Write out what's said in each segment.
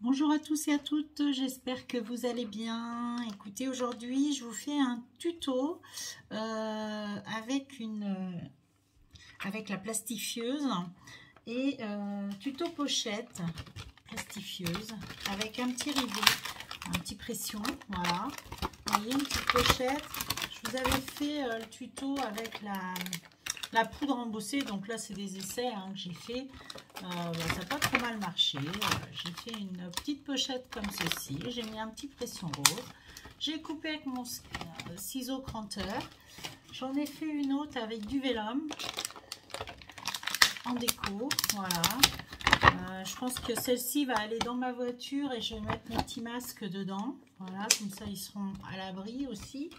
Bonjour à tous et à toutes, j'espère que vous allez bien. Écoutez, aujourd'hui je vous fais un tuto avec la plastifieuse et tuto pochette plastifieuse avec un petit rivet, un petit pression, voilà. Vous voyez, une petite pochette. Je vous avais fait le tuto avec la poudre embossée, donc là c'est des essais que j'ai fait. Ça n'a pas trop mal marché. J'ai fait une petite pochette comme ceci. J'ai mis un petit pression rose. J'ai coupé avec mon ciseau cranteur. J'en ai fait une autre avec du vélum en déco. Voilà. Je pense que celle-ci va aller dans ma voiture et je vais mettre mon petit masque dedans. Voilà, comme ça ils seront à l'abri aussi.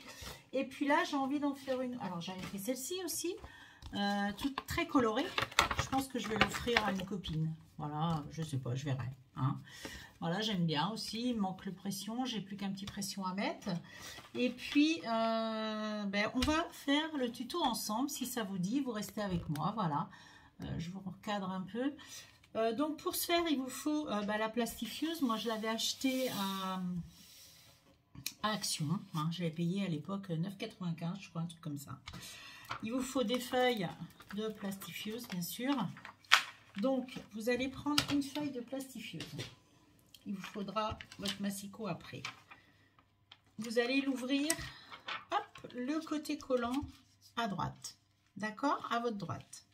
Et puis là, j'ai envie d'en faire une. Alors, j'avais fait celle-ci aussi. Toute très colorée. Je pense que je vais l'offrir à une copine. Voilà, je sais pas, je verrai. Voilà, j'aime bien aussi. Il me manque le pression. J'ai plus qu'un petit pression à mettre. Et puis, on va faire le tuto ensemble. Si ça vous dit, vous restez avec moi. Voilà, je vous recadre un peu. Donc, pour ce faire, il vous faut la plastifieuse. Moi, je l'avais achetée à Action. Je l'ai payé à l'époque 9,95, je crois, un truc comme ça. Il vous faut des feuilles de plastifieuse, bien sûr. Donc, vous allez prendre une feuille de plastifieuse. Il vous faudra votre massicot après. Vous allez l'ouvrir, hop, le côté collant à droite. D'accord? À votre droite.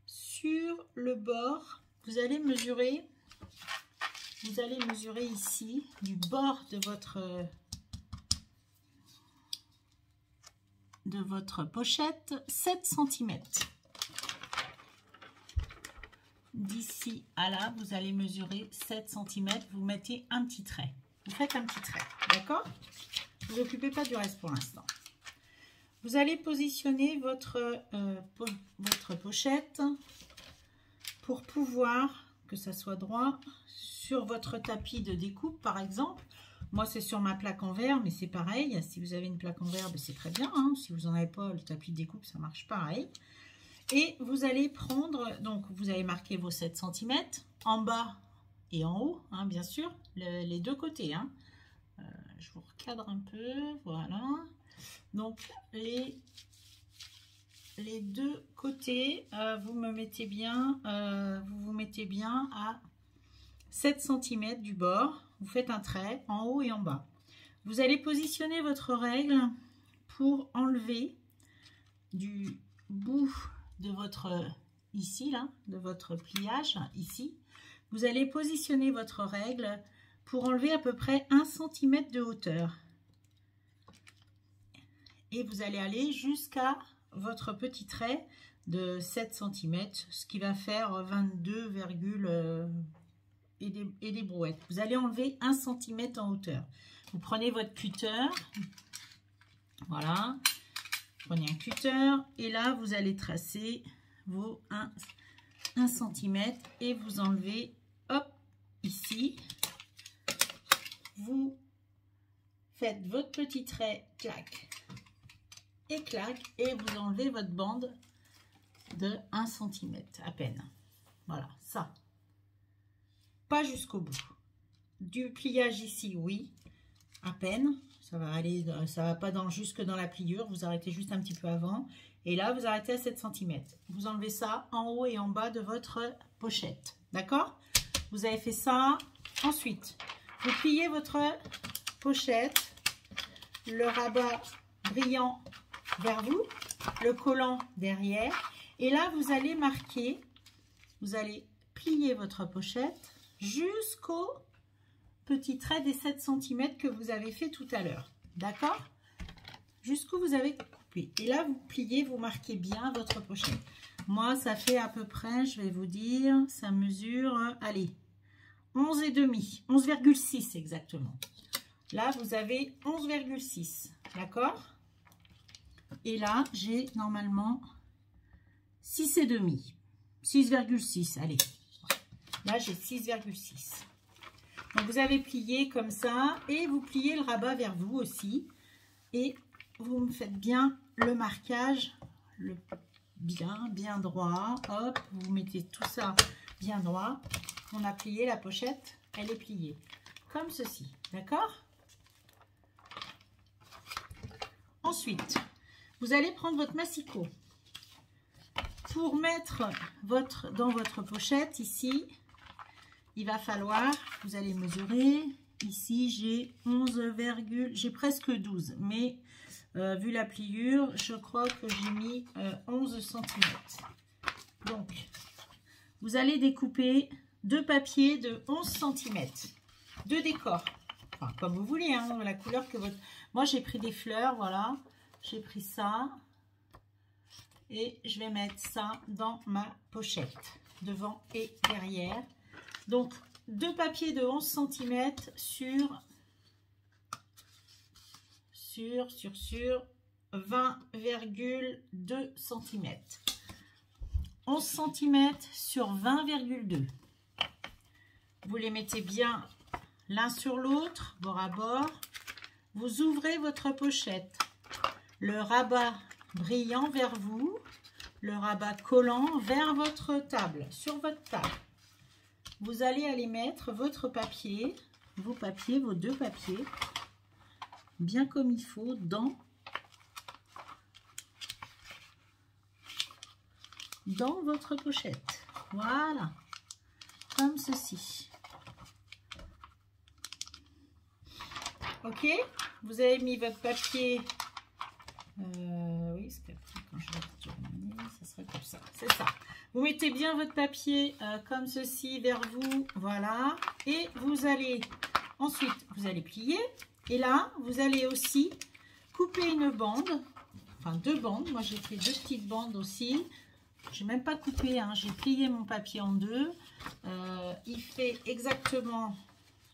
Sur le bord, vous allez mesurer ici, du bord de votre pochette, 7 cm. D'ici à là, vous allez mesurer 7 cm. Vous mettez un petit trait. Vous faites un petit trait, d'accord? Ne vous occupez pas du reste pour l'instant. Vous allez positionner votre pochette pour pouvoir que ça soit droit sur votre tapis de découpe, par exemple. Moi, c'est sur ma plaque en verre, mais c'est pareil. Si vous avez une plaque en verre, c'est très bien. Si vous n'en avez pas, le tapis de découpe, ça marche pareil. Et vous allez prendre, donc vous allez marquer vos 7 cm en bas et en haut, bien sûr, les deux côtés. Je vous recadre un peu, voilà. Donc, les deux côtés, vous vous mettez bien à 7 cm du bord. Vous faites un trait en haut et en bas. Vous allez positionner votre règle pour enlever du bout de votre ici là, de votre pliage ici. Vous allez positionner votre règle pour enlever à peu près 1 cm de hauteur. Et vous allez aller jusqu'à votre petit trait de 7 cm, ce qui va faire 22, et des brouettes. Vous allez enlever 1 cm en hauteur. Vous prenez votre cutter, voilà, prenez un cutter et là vous allez tracer vos 1 cm et vous enlevez, hop, ici, vous faites votre petit trait, clac et clac, et vous enlevez votre bande de 1 cm à peine. Voilà, ça. Pas jusqu'au bout. Du pliage ici, oui, à peine. Ça va aller, ça va pas jusque dans la pliure. Vous arrêtez juste un petit peu avant. Et là, vous arrêtez à 7 cm. Vous enlevez ça en haut et en bas de votre pochette. D'accord? Vous avez fait ça. Ensuite, vous pliez votre pochette. Le rabat brillant vers vous. Le collant derrière. Et là, vous allez marquer. Vous allez plier votre pochette jusqu'au petit trait des 7 cm que vous avez fait tout à l'heure. D'accord? Jusqu'où vous avez coupé. Et là, vous pliez, vous marquez bien votre pochette. Moi, ça fait à peu près, je vais vous dire, ça mesure, allez, 11,5, 11,6 exactement. Là, vous avez 11,6. D'accord? Et là, j'ai normalement 6,5. 6,6, allez. Là, j'ai 6,6. Donc, vous avez plié comme ça et vous pliez le rabat vers vous aussi. Et vous me faites bien le marquage, bien droit. Hop, vous mettez tout ça bien droit. on a plié la pochette, elle est pliée. Comme ceci, d'accord? Ensuite, vous allez prendre votre massicot. Pour mettre dans votre pochette, ici, il va falloir, vous allez mesurer. Ici, j'ai 11, j'ai presque 12, mais vu la pliure, je crois que j'ai mis 11 cm. Donc, vous allez découper 2 papiers de 11 cm, 2 décors, enfin, comme vous voulez, hein, la couleur que votre... Moi, j'ai pris des fleurs, voilà, j'ai pris ça, et je vais mettre ça dans ma pochette, devant et derrière. Donc, 2 papiers de 11 cm sur 20,2 cm. 11 cm sur 20,2. Vous les mettez bien l'un sur l'autre, bord à bord. Vous ouvrez votre pochette. Le rabat brillant vers vous, le rabat collant vers votre table, sur votre table. Vous allez aller mettre votre papier, vos 2 papiers, bien comme il faut, dans votre pochette. Voilà, comme ceci. Ok, vous avez mis votre papier. Oui, parce qu'après, quand je vais retourner, ça sera comme ça. C'est ça. Vous mettez bien votre papier comme ceci vers vous. Voilà. Et vous allez, ensuite, vous allez plier. Et là, vous allez aussi couper une bande. Enfin, 2 bandes. Moi, j'ai fait 2 petites bandes aussi. Je n'ai même pas coupé, hein. J'ai plié mon papier en 2. Il fait exactement,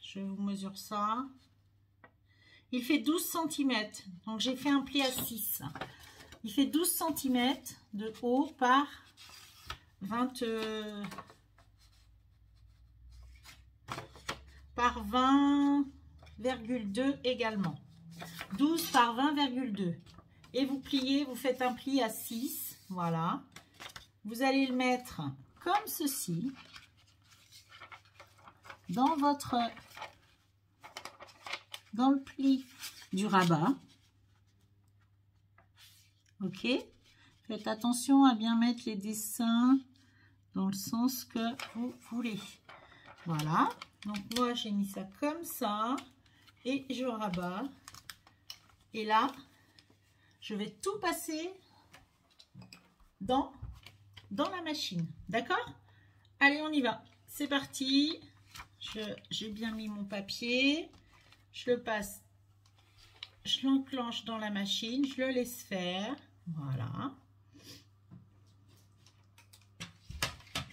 je vous mesure ça. Il fait 12 cm. Donc, j'ai fait un pli à 6. Il fait 12 cm de haut par 20,2 également. 12 par 20,2. Et vous pliez, vous faites un pli à 6. Voilà. Vous allez le mettre comme ceci dans le pli du rabat. Ok, faites attention à bien mettre les dessins dans le sens que vous voulez. Voilà, donc moi j'ai mis ça comme ça et je rabats. Et là, je vais tout passer dans la machine. D'accord? Allez, on y va. C'est parti. J'ai bien mis mon papier. Je le passe, je l'enclenche dans la machine, je le laisse faire. Voilà.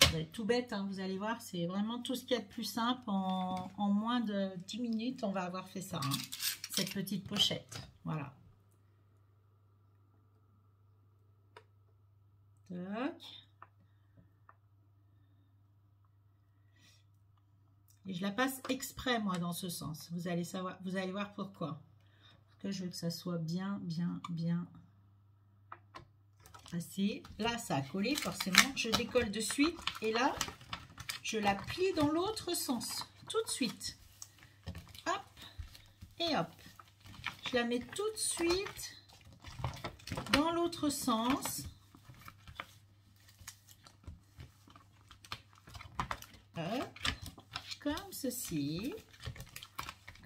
Ça va être tout bête, hein, vous allez voir, c'est vraiment tout ce qu'il y a de plus simple. En moins de 10 minutes, on va avoir fait ça, hein, cette petite pochette. Voilà. Tac. Et je la passe exprès, moi, dans ce sens. Vous allez savoir, vous allez voir pourquoi. Parce que je veux que ça soit bien passé. Là, ça a collé, forcément. Je décolle de suite. Et là, je la plie dans l'autre sens. Tout de suite. Hop. Et hop. Je la mets tout de suite dans l'autre sens. Hop. Comme ceci,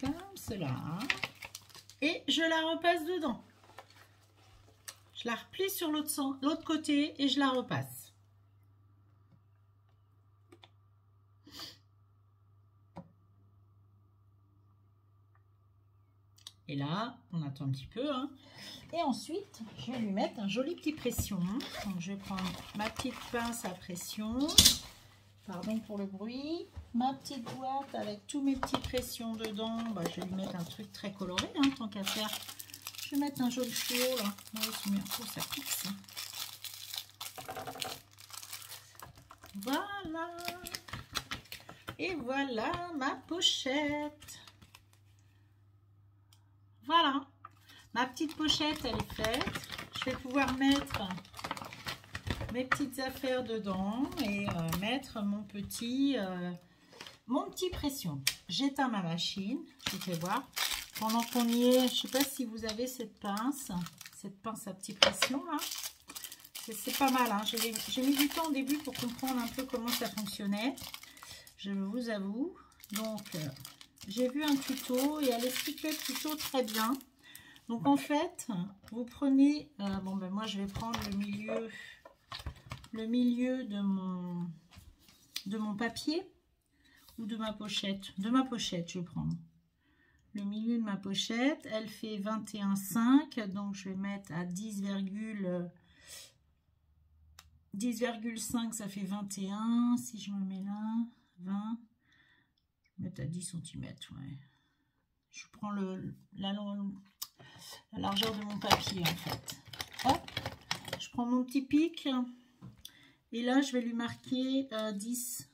comme cela, et je la repasse dedans. Je la replie sur l'autre côté et je la repasse. Et là, on attend un petit peu, hein. Et ensuite, je vais lui mettre un joli petit pression. Donc, je vais prendre ma petite pince à pression. Pardon pour le bruit. Ma petite boîte avec tous mes petits pressions dedans. Bah, je vais lui mettre un truc très coloré, hein, tant qu'à faire. Je vais mettre un jaune fluo là. Ça fixe. Voilà. Et voilà ma pochette. Voilà. Ma petite pochette, elle est faite. Je vais pouvoir mettre mes petites affaires dedans et mettre mon petit mon petit pression. J'éteins ma machine, je vous fais voir. Pendant qu'on y est, je ne sais pas si vous avez cette pince à petite pression là. C'est pas mal, hein. J'ai mis du temps au début pour comprendre un peu comment ça fonctionnait. Je vous avoue. Donc, j'ai vu un tuto et elle expliquait le tuto très bien. Donc, en fait, vous prenez... bon, ben moi, je vais prendre le milieu de mon papier ou de ma pochette. De ma pochette, je vais prendre. Le milieu de ma pochette, elle fait 21,5. Donc, je vais mettre à 10,5, ça fait 21. Si je me mets là, 20. Je vais mettre à 10 cm. Ouais. Je prends la largeur de mon papier, en fait. Hop, je prends mon petit pic. Et là, je vais lui marquer 10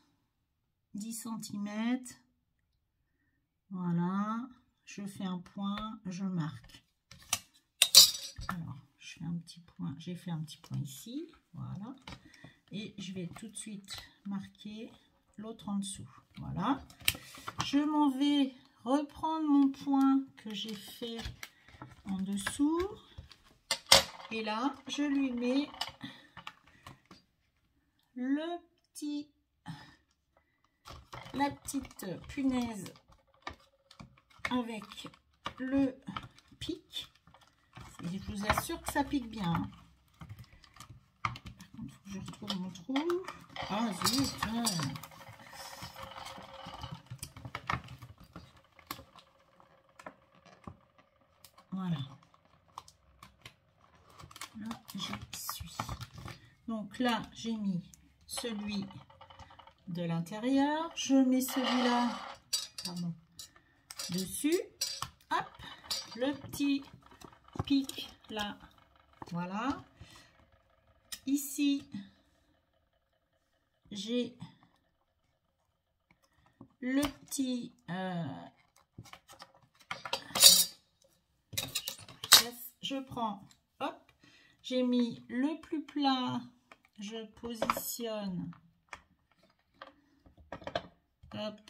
cm. Voilà. Je fais un point, je marque. Alors, je fais un petit point. J'ai fait un petit point ici. Voilà. Et je vais tout de suite marquer l'autre en dessous. Voilà. Je m'en vais reprendre mon point que j'ai fait en dessous. Et là, je lui mets la petite punaise avec le pic. Et je vous assure que ça pique bien. Par contre, il faut que je retrouve mon trou. Ah zut. Voilà. Là, j'y suis. Donc là, j'ai mis celui de l'intérieur. Je mets celui-là dessus. Hop, le petit pic là. Voilà. Ici, j'ai le petit... je prends, hop, j'ai mis le plus plat, je positionne, hop,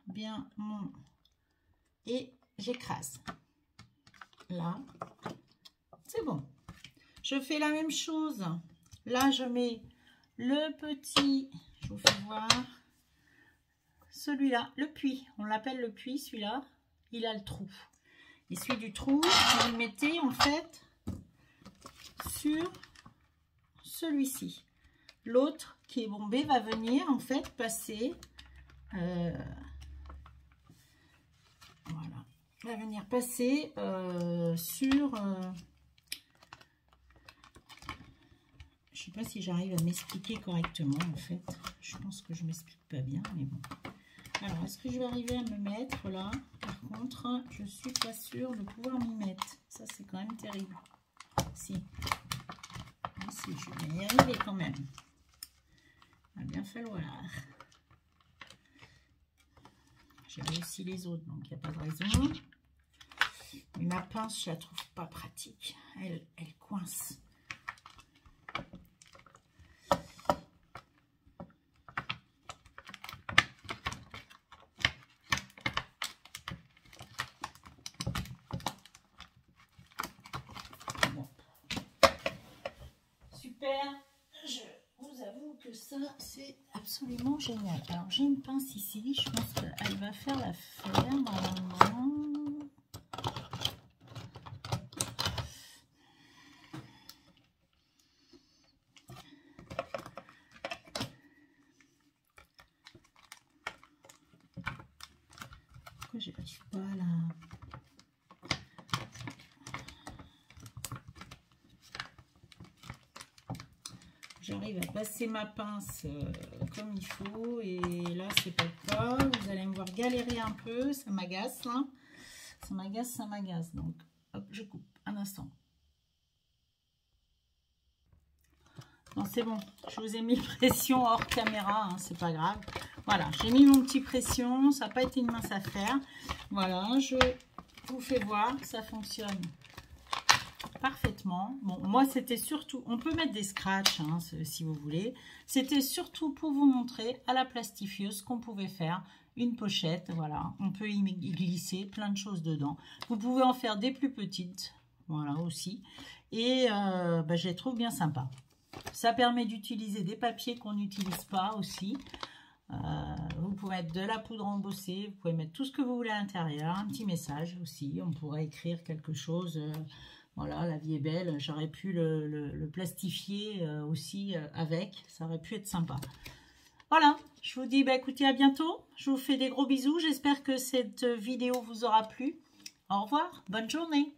bien mon, et j'écrase. Là, c'est bon. Je fais la même chose. Là, je mets le petit, je vous fais voir, celui-là, le puits, on l'appelle le puits, celui-là, il a le trou. Et celui du trou, vous le mettez en fait sur celui-ci. L'autre qui est bombé va venir en fait passer, voilà, va venir passer sur, je sais pas si j'arrive à m'expliquer correctement en fait. Je pense que je m'explique pas bien, mais bon. Alors, est-ce que je vais arriver à me mettre là? Par contre, je suis pas sûre de pouvoir m'y mettre. Ça, c'est quand même terrible. Si. Si, je vais y arriver quand même. Il va bien falloir. J'ai réussi les autres, donc il n'y a pas de raison. Mais ma pince, je la trouve pas pratique. Elle coince. Je vous avoue que ça, c'est absolument génial. Alors, j'ai une pince ici. Je pense qu'elle va faire l'affaire normalement. Pourquoi j'arrive pas là? J'arrive à passer ma pince comme il faut et là c'est pas le cas. Vous allez me voir galérer un peu, ça m'agace hein. Ça m'agace. Donc hop, je coupe un instant. Non c'est bon, je vous ai mis pression hors caméra, hein, c'est pas grave. Voilà, j'ai mis mon petit pression, ça n'a pas été une mince affaire. Voilà, je vous fais voir, ça fonctionne parfaitement. Bon, moi c'était surtout, on peut mettre des scratchs hein, si vous voulez. C'était surtout pour vous montrer à la plastifieuse ce qu'on pouvait faire une pochette, voilà. On peut y glisser plein de choses dedans. Vous pouvez en faire des plus petites, voilà aussi. Et je les trouve bien sympas. Ça permet d'utiliser des papiers qu'on n'utilise pas aussi. Vous pouvez mettre de la poudre embossée, vous pouvez mettre tout ce que vous voulez à l'intérieur, un petit message aussi, on pourrait écrire quelque chose, voilà, la vie est belle, j'aurais pu le plastifier aussi avec, ça aurait pu être sympa. Voilà, je vous dis écoutez, à bientôt, je vous fais des gros bisous, j'espère que cette vidéo vous aura plu, au revoir, bonne journée.